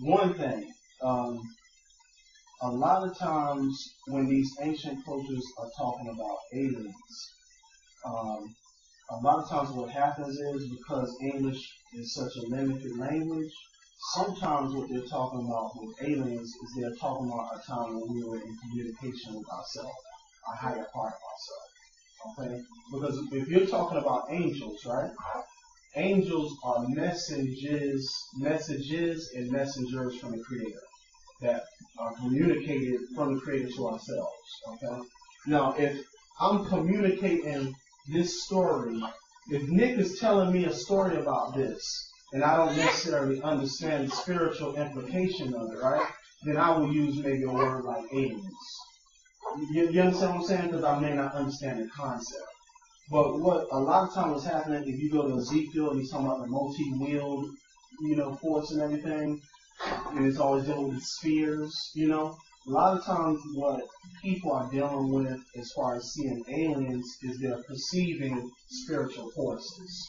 one thing. A lot of times when these ancient cultures are talking about aliens, um, a lot of times what happens is because English is such a limited language, sometimes what they're talking about with aliens is they're talking about a time when we were in communication with ourselves, a higher part of ourselves. Okay? Because if you're talking about angels, right? Angels are messages and messengers from the Creator that are communicated from the Creator to ourselves. Okay? Now, if I'm communicating this story, if Nick is telling me a story about this, and I don't necessarily understand the spiritual implication of it, right? Then I will use maybe a word like aliens. You understand what I'm saying? Because I may not understand the concept. But what a lot of times is happening, if you go to Ezekiel and he's talking about the multi-wheeled, force and everything, and it's always dealing with spheres, a lot of times what people are dealing with as far as seeing aliens is they're perceiving spiritual forces.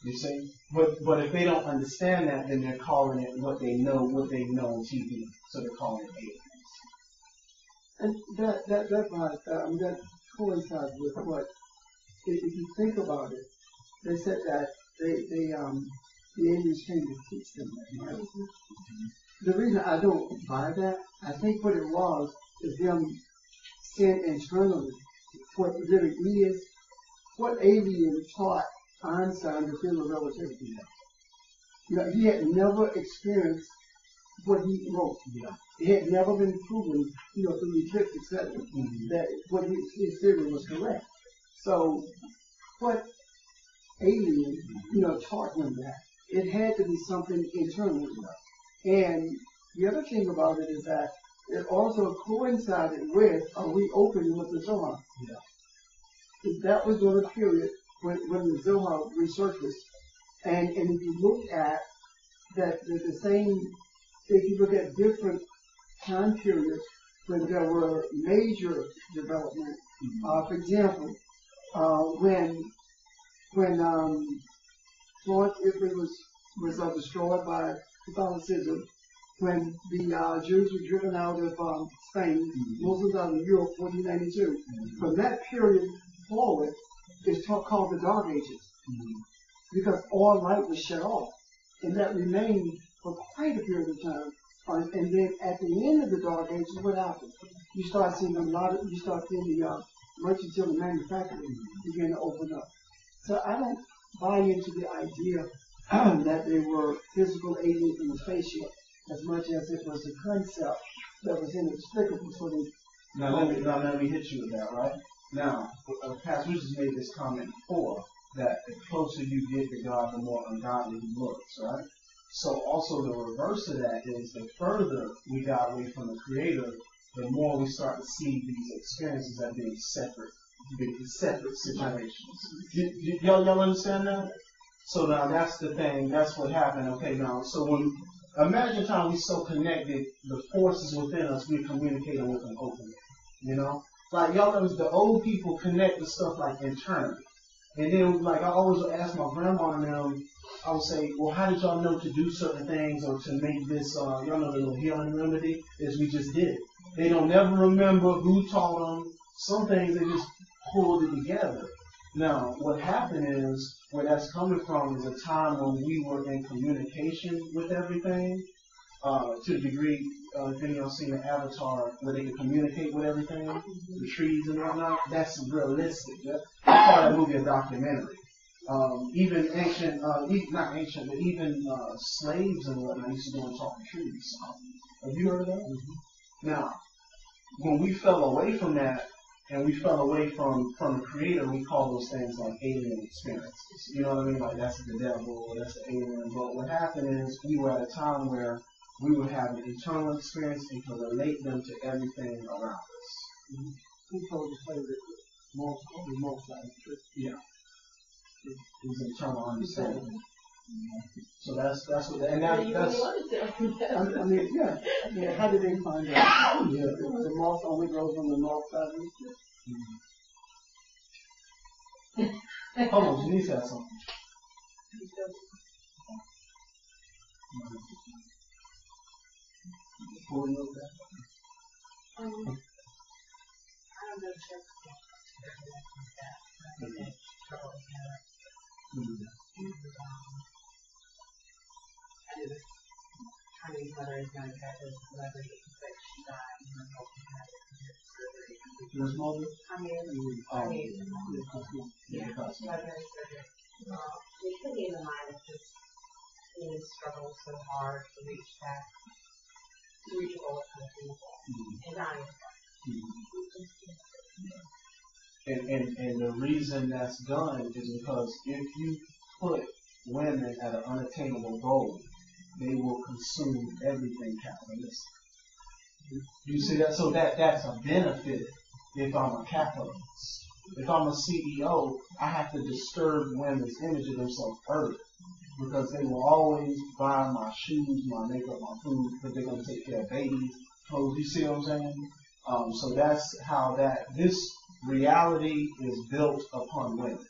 You see? But if they don't understand that, then they're calling it what they know on TV. So they're calling it aliens. And that coincides with what, if you think about it, they said that the aliens came to teach them that, right? The reason I don't buy that, I think what it was is them saying internally what really is, what alien taught Einstein the theory of relativity. He had never experienced what he wrote. Yeah. It had never been proven, through eclipse, etc., that what his theory was correct. So, what alien, taught him that? It had to be something internal. And the other thing about it is that it also coincided with a reopening of the Zohar. Yeah. That was during a period when the Zohar resurfaced. And if you look at that, the same, if you look at different time periods when there were major development, for example, when Florence, Italy was destroyed by Catholicism, when the Jews were driven out of Spain, Muslims out of Europe, 1492. From that period forward, it's called the Dark Ages, because all light was shut off, and that remained for quite a period of time. And then at the end of the Dark Ages, what happened? You start seeing the mercantile and manufacturing begin to open up. So I don't buy into the idea that they were physical aliens in the spaceship as much as it was a concept that was inexplicable. So let me hit you with that, right? Now, Pastor Richards made this comment before, that the closer you get to God, the more ungodly he looks, right? So also the reverse of that is the further we got away from the Creator, the more we start to see these experiences as being separate situations. Y'all understand that? So now that's the thing, that's what happened. Okay, now, so when, imagine time we so connected, the forces within us, we're communicating with them openly, Like y'all know the old people connect with stuff like internally. And then, like, I always would ask my grandma and them, I would say, well, how did y'all know to do certain things or to make this, y'all know the little healing remedy? Is we just did it. They don't never remember who taught them. Some things they just pulled it together. Now, what happened is, where that's coming from is a time when we were in communication with everything, to the degree, if any of y'all seen the Avatar, where they can communicate with everything, the trees and whatnot, that's realistic. That's part of that movie, a documentary. Even ancient, not ancient, but even slaves and whatnot used to go and talk to trees. Have you heard of that? Mm-hmm. Now, when we fell away from that, and we fell away from the Creator, we call those things like alien experiences. You know what I mean? Like, that's the devil, that's the alien. But what happened is, we were at a time where we would have an internal experience and can relate them to everything around us. Who told you to play with remote science? Yeah. It's internal understanding. So that's what, and that's. I mean, yeah. I mean, how did they find out? Yeah. The moth only grows on the north side of the ship. Hold on, Denise has something. fully with that? I don't know if that's trouble together. And I mean, whether it's going to get this celebrity infection died, and we're hoping that it's surgery. There's more than Yeah, celebrity surgery. It could be the mind that just really struggles so hard to reach that, to reach a goal for the people. And dying. And the reason that's done is because if you put women at an unattainable goal, they will consume everything capitalist. You see that? So that's a benefit if I'm a capitalist. If I'm a CEO, I have to disturb women's image of themselves first because they will always buy my shoes, my makeup, my food because they're going to take care of babies, clothes. You see what I'm saying? So that's how this reality is built upon women.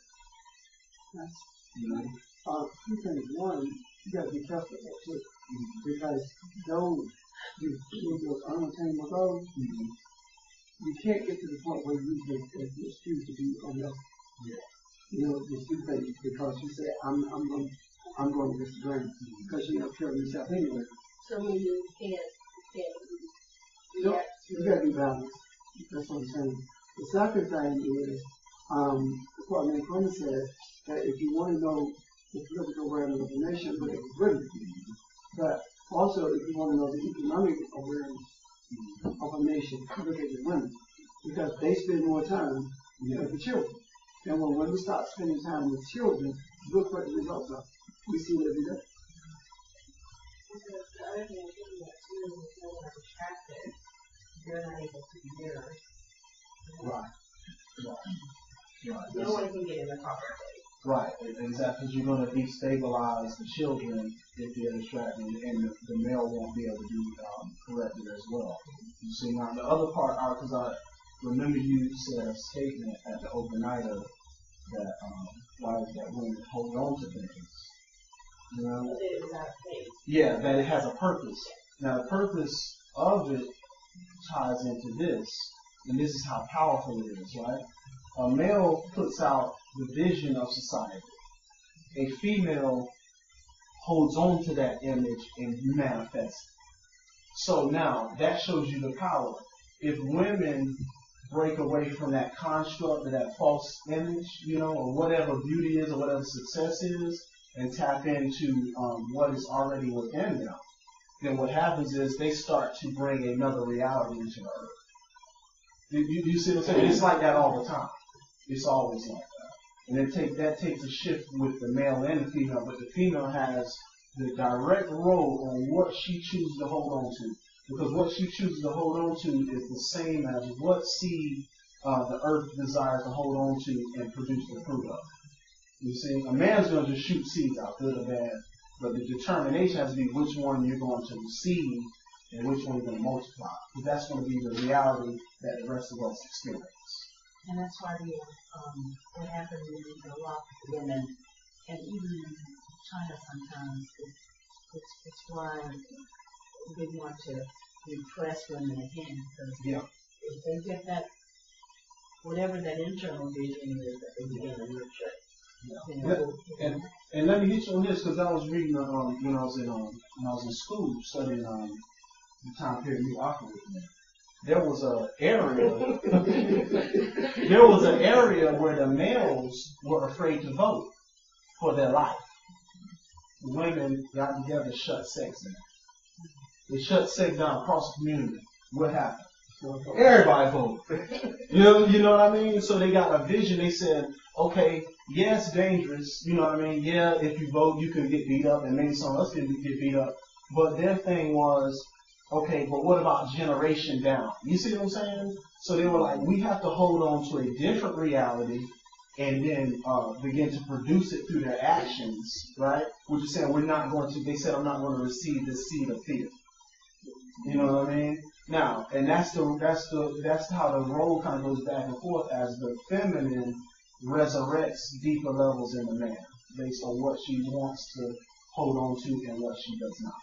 Two things. One, you got to be careful of that too, because those those unattainable goals, you can't get to the point where you choose to be unhealthy. You know, just do things because you say I'm going to disagree because you're not killing yourself anyway. So when you can't you got to be balanced. That's what I'm saying. The second thing is, what Clinton said, that if you want to know the political awareness of the nation, look at Britain. But also, if you want to know the economic awareness of a nation, look at the women. Because they spend more time with the children. And when women start spending time with children, look what the results are. We see it every day. Because the other thing is that too, when women are distracted, they're not able to be mirrors. Right. No one can get in the car. Right, exactly. Because you're going to destabilize the children if they're distracted, and the male won't be able to be corrected as well. You see, now the other part, because I remember you said a statement at the open night of that why is that women hold on to things. You know? Yeah, that it has a purpose. Now the purpose of it ties into this, and this is how powerful it is, right? A male puts out the vision of society. A female holds on to that image and manifests it. So now, that shows you the power. If women break away from that construct or that false image, or whatever beauty is or whatever success is, and tap into what is already within them, then what happens is they start to bring another reality into the earth. You see what I'm saying? It's like that all the time. It's always like that. And that takes a shift with the male and the female, but the female has the direct role on what she chooses to hold on to. Because what she chooses to hold on to is the same as what seed the earth desires to hold on to and produce the fruit of. You see, a man's going to just shoot seeds out, good or bad, but the determination has to be which one you're going to receive and which one you're going to multiply. Because that's going to be the reality that the rest of us experience. And that's why what happens when we go up to women, and even in China sometimes, it's why they want to repress women again, because if they get that, whatever that internal vision is that they begin to nurture. And let me hit you on this, because I was reading when I was in school studying the time period we operate in. There was an area where the males were afraid to vote for their life. The women got together, shut sex down. They shut sex down across the community. What happened? Everybody voted. You know what I mean? So they got a vision. They said, okay, yeah, it's dangerous. You know what I mean? Yeah, if you vote, you can get beat up, and maybe some of us can get beat up. But their thing was, okay, but what about generation down? You see what I'm saying? So they were like, we have to hold on to a different reality and then begin to produce it through their actions, right? Which is saying they said, I'm not going to receive this seed of fear. You know what I mean? Now, and that's how the role kind of goes back and forth as the feminine resurrects deeper levels in the man based on what she wants to hold on to and what she does not.